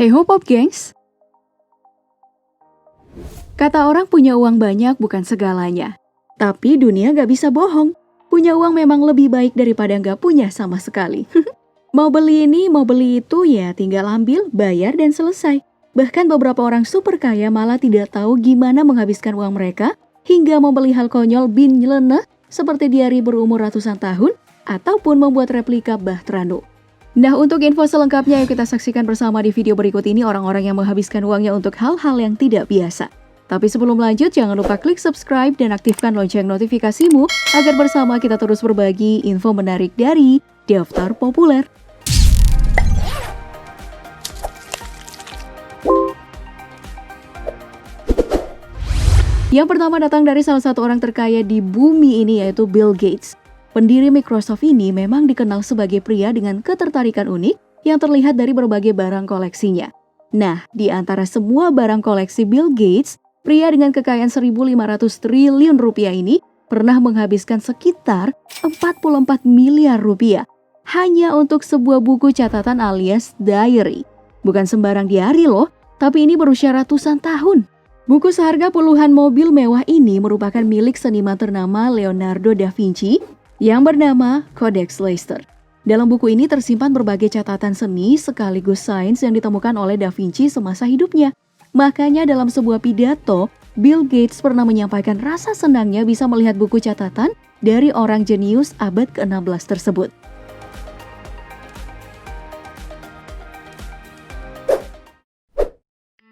Hey ho pop gengs, kata orang punya uang banyak bukan segalanya. Tapi dunia gak bisa bohong, punya uang memang lebih baik daripada gak punya sama sekali. Mau beli ini, mau beli itu ya tinggal ambil, bayar dan selesai. Bahkan beberapa orang super kaya malah tidak tahu gimana menghabiskan uang mereka hingga membeli hal konyol bin nyeleneh seperti diari berumur ratusan tahun ataupun membuat replika Bahtera Nu. Nah, untuk info selengkapnya yuk kita saksikan bersama di video berikut ini orang-orang yang menghabiskan uangnya untuk hal-hal yang tidak biasa. Tapi sebelum lanjut, jangan lupa klik subscribe dan aktifkan lonceng notifikasimu agar bersama kita terus berbagi info menarik dari Daftar Populer. Yang pertama datang dari salah satu orang terkaya di bumi ini yaitu Bill Gates. Pendiri Microsoft ini memang dikenal sebagai pria dengan ketertarikan unik yang terlihat dari berbagai barang koleksinya. Nah, di antara semua barang koleksi Bill Gates, pria dengan kekayaan 1.500 triliun rupiah ini pernah menghabiskan sekitar 44 miliar rupiah hanya untuk sebuah buku catatan alias diary. Bukan sembarang diary loh, tapi ini berusia ratusan tahun. Buku seharga puluhan mobil mewah ini merupakan milik seniman ternama Leonardo da Vinci yang bernama Codex Leicester. Dalam buku ini tersimpan berbagai catatan seni sekaligus sains yang ditemukan oleh Da Vinci semasa hidupnya. Makanya dalam sebuah pidato, Bill Gates pernah menyampaikan rasa senangnya bisa melihat buku catatan dari orang jenius abad ke-16 tersebut.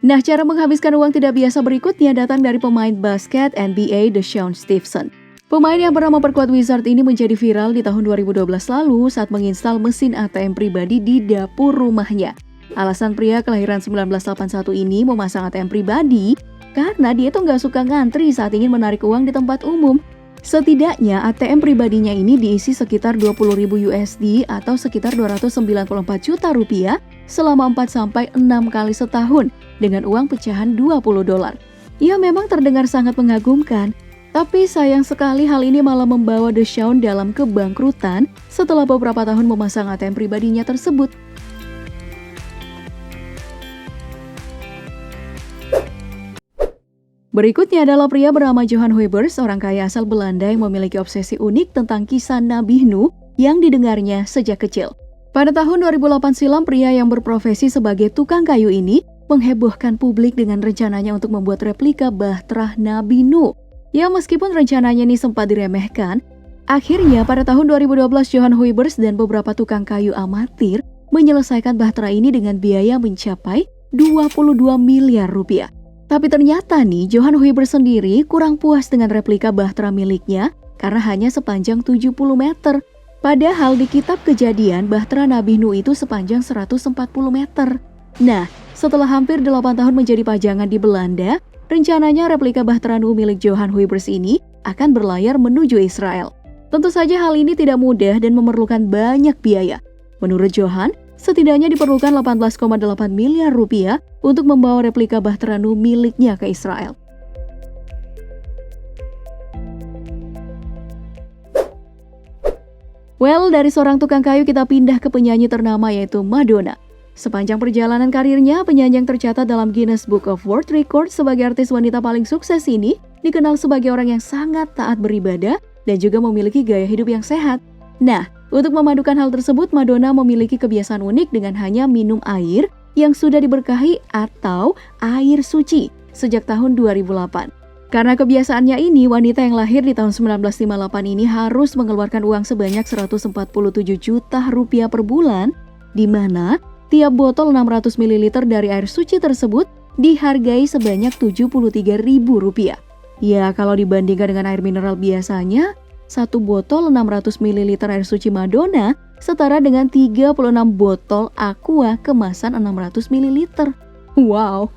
Nah, cara menghabiskan uang tidak biasa berikutnya datang dari pemain basket NBA DeShaun Stevenson. Pemain yang pernah memperkuat Wizards ini menjadi viral di tahun 2012 lalu saat menginstal mesin ATM pribadi di dapur rumahnya. Alasan pria kelahiran 1981 ini memasang ATM pribadi karena dia tuh nggak suka ngantri saat ingin menarik uang di tempat umum. Setidaknya ATM pribadinya ini diisi sekitar 20.000 USD atau sekitar 294 juta rupiah selama 4-6 kali setahun dengan uang pecahan $20. Ya memang terdengar sangat mengagumkan. Tapi sayang sekali hal ini malah membawa DeShaun dalam kebangkrutan setelah beberapa tahun memasang ATM pribadinya tersebut. Berikutnya adalah pria bernama Johan Huybers, orang kaya asal Belanda yang memiliki obsesi unik tentang kisah Nabi Nuh yang didengarnya sejak kecil. Pada tahun 2008 silam, pria yang berprofesi sebagai tukang kayu ini menghebohkan publik dengan rencananya untuk membuat replika Bahtera Nabi Nuh. Ya meskipun rencananya ini sempat diremehkan, akhirnya pada tahun 2012 Johan Huybers dan beberapa tukang kayu amatir menyelesaikan Bahtera ini dengan biaya mencapai 22 miliar rupiah. Tapi ternyata nih Johan Huybers sendiri kurang puas dengan replika Bahtera miliknya karena hanya sepanjang 70 meter. Padahal di kitab Kejadian Bahtera Nabi Nuh itu sepanjang 140 meter. Nah, setelah hampir 8 tahun menjadi pajangan di Belanda, rencananya replika Bahtera Nuh milik Johan Huybers ini akan berlayar menuju Israel. Tentu saja hal ini tidak mudah dan memerlukan banyak biaya. Menurut Johan, setidaknya diperlukan 18,8 miliar rupiah untuk membawa replika Bahtera Nuh miliknya ke Israel. Well, dari seorang tukang kayu kita pindah ke penyanyi ternama yaitu Madonna. Sepanjang perjalanan karirnya, penyanyi yang tercatat dalam Guinness Book of World Records sebagai artis wanita paling sukses ini dikenal sebagai orang yang sangat taat beribadah dan juga memiliki gaya hidup yang sehat. Nah, untuk memadukan hal tersebut, Madonna memiliki kebiasaan unik dengan hanya minum air yang sudah diberkahi atau air suci sejak tahun 2008. Karena kebiasaannya ini, wanita yang lahir di tahun 1958 ini harus mengeluarkan uang sebanyak 147 juta rupiah per bulan, di mana tiap botol 600 ml dari air suci tersebut dihargai sebanyak Rp73.000. Ya, kalau dibandingkan dengan air mineral biasanya, satu botol 600 ml air suci Madonna setara dengan 36 botol Aqua kemasan 600 ml. Wow!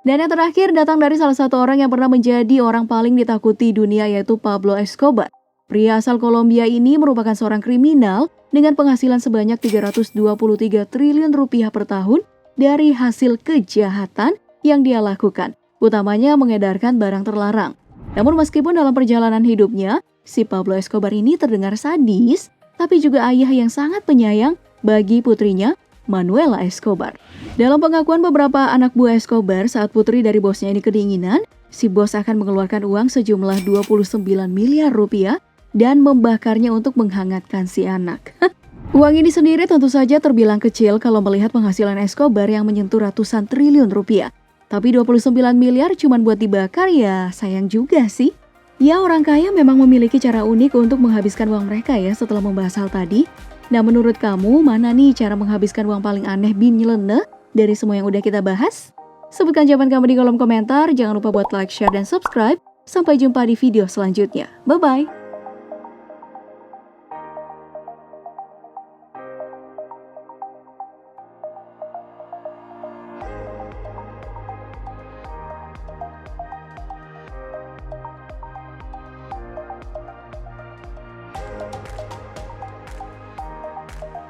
Dan yang terakhir datang dari salah satu orang yang pernah menjadi orang paling ditakuti dunia yaitu Pablo Escobar. Pria asal Kolombia ini merupakan seorang kriminal dengan penghasilan sebanyak 323 triliun rupiah per tahun dari hasil kejahatan yang dia lakukan, utamanya mengedarkan barang terlarang. Namun meskipun dalam perjalanan hidupnya, si Pablo Escobar ini terdengar sadis, tapi juga ayah yang sangat penyayang bagi putrinya, Manuela Escobar. Dalam pengakuan beberapa anak buah Escobar saat putri dari bosnya ini kedinginan, si bos akan mengeluarkan uang sejumlah 29 miliar rupiah dan membakarnya untuk menghangatkan si anak. Uang ini sendiri tentu saja terbilang kecil kalau melihat penghasilan Escobar yang menyentuh ratusan triliun rupiah. Tapi 29 miliar cuma buat dibakar ya sayang juga sih. Ya orang kaya memang memiliki cara unik untuk menghabiskan uang mereka ya setelah membahas hal tadi. Nah menurut kamu mana nih cara menghabiskan uang paling aneh bin nyeleneh dari semua yang udah kita bahas? Sebutkan jawaban kamu di kolom komentar, jangan lupa buat like, share, dan subscribe. Sampai jumpa di video selanjutnya. Bye-bye!